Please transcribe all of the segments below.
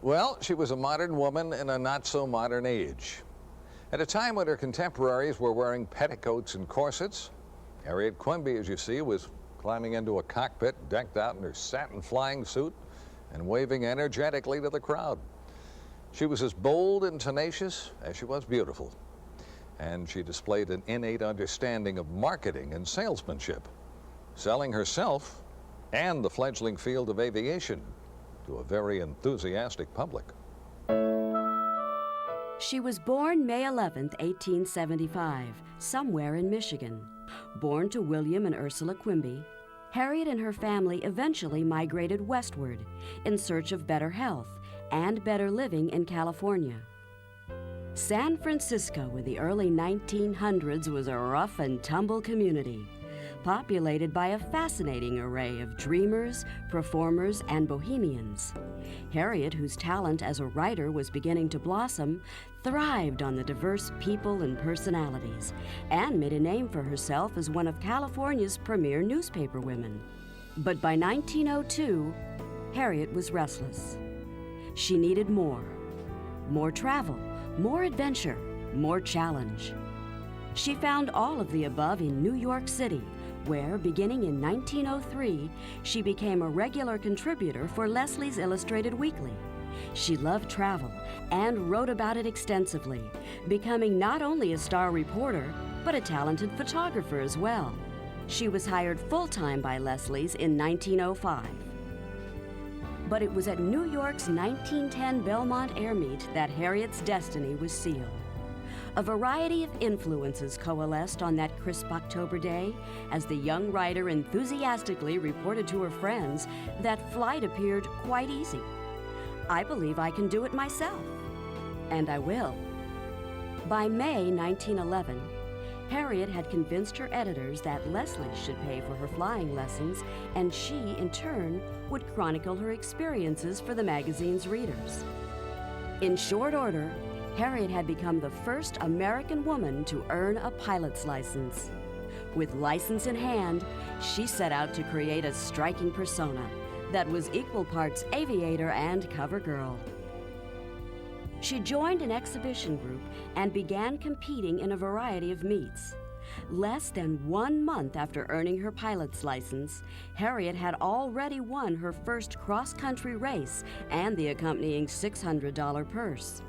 Well, she was a modern woman in a not-so-modern age. At a time when her contemporaries were wearing petticoats and corsets, Harriet Quimby, as you see, was climbing into a cockpit decked out in her satin flying suit and waving energetically to the crowd. She was as bold and tenacious as she was beautiful, and she displayed an innate understanding of marketing and salesmanship, selling herself and the fledgling field of aviation to a very enthusiastic public. She was born May 11, 1875, somewhere in Michigan. Born to William and Ursula Quimby, Harriet and her family eventually migrated westward in search of better health and better living in California. San Francisco in the early 1900s was a rough and tumble community, populated by a fascinating array of dreamers, performers, and bohemians. Harriet, whose talent as a writer was beginning to blossom, thrived on the diverse people and personalities, and made a name for herself as one of California's premier newspaper women. But by 1902, Harriet was restless. She needed more travel, more adventure, more challenge. She found all of the above in New York City, where, beginning in 1903, she became a regular contributor for Leslie's Illustrated Weekly. She loved travel and wrote about it extensively, becoming not only a star reporter, but a talented photographer as well. She was hired full-time by Leslie's in 1905. But it was at New York's 1910 Belmont Air Meet that Harriet's destiny was sealed. A variety of influences coalesced on that crisp October day as the young writer enthusiastically reported to her friends that flight appeared quite easy. I believe I can do it myself, and I will. By May 1911, Harriet had convinced her editors that Leslie should pay for her flying lessons, and she, in turn, would chronicle her experiences for the magazine's readers. In short order, Harriet had become the first American woman to earn a pilot's license. With license in hand, she set out to create a striking persona that was equal parts aviator and cover girl. She joined an exhibition group and began competing in a variety of meets. Less than 1 month after earning her pilot's license, Harriet had already won her first cross-country race and the accompanying $600 purse.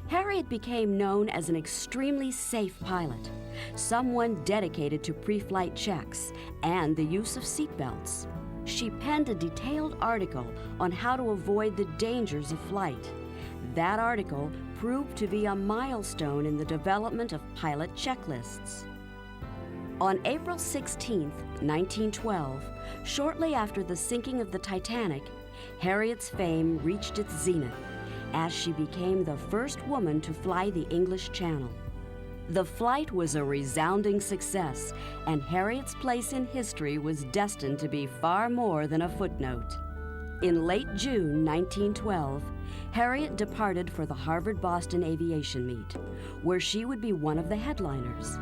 Harriet became known as an extremely safe pilot, someone dedicated to pre-flight checks and the use of seatbelts. She penned a detailed article on how to avoid the dangers of flight. That article proved to be a milestone in the development of pilot checklists. On April 16, 1912, shortly after the sinking of the Titanic, Harriet's fame reached its zenith as she became the first woman to fly the English Channel. The flight was a resounding success, and Harriet's place in history was destined to be far more than a footnote. In late June 1912, Harriet departed for the Harvard-Boston Aviation Meet, where she would be one of the headliners.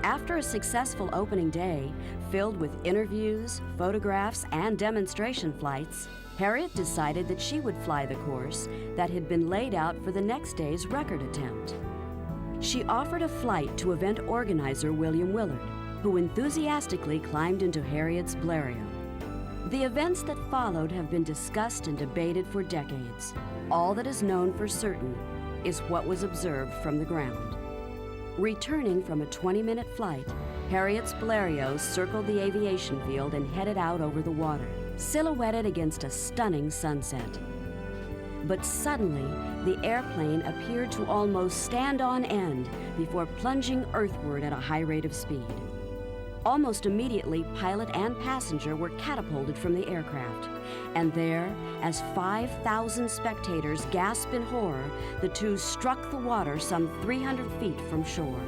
After a successful opening day, filled with interviews, photographs, and demonstration flights, Harriet decided that she would fly the course that had been laid out for the next day's record attempt. She offered a flight to event organizer William Willard, who enthusiastically climbed into Harriet's Blériot. The events that followed have been discussed and debated for decades. All that is known for certain is what was observed from the ground. Returning from a 20-minute flight, Harriet's Blériot circled the aviation field and headed out over the water, silhouetted against a stunning sunset. But suddenly, the airplane appeared to almost stand on end before plunging earthward at a high rate of speed. Almost immediately, pilot and passenger were catapulted from the aircraft, and there, as 5,000 spectators gasped in horror, the two struck the water some 300 feet from shore.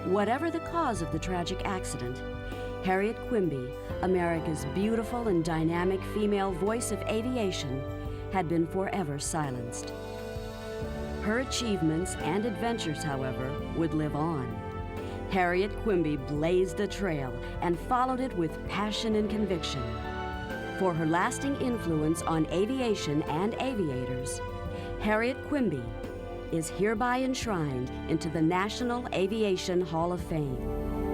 Whatever the cause of the tragic accident, Harriet Quimby, America's beautiful and dynamic female voice of aviation, had been forever silenced. Her achievements and adventures, however, would live on. Harriet Quimby blazed a trail and followed it with passion and conviction. For her lasting influence on aviation and aviators, Harriet Quimby is hereby enshrined into the National Aviation Hall of Fame.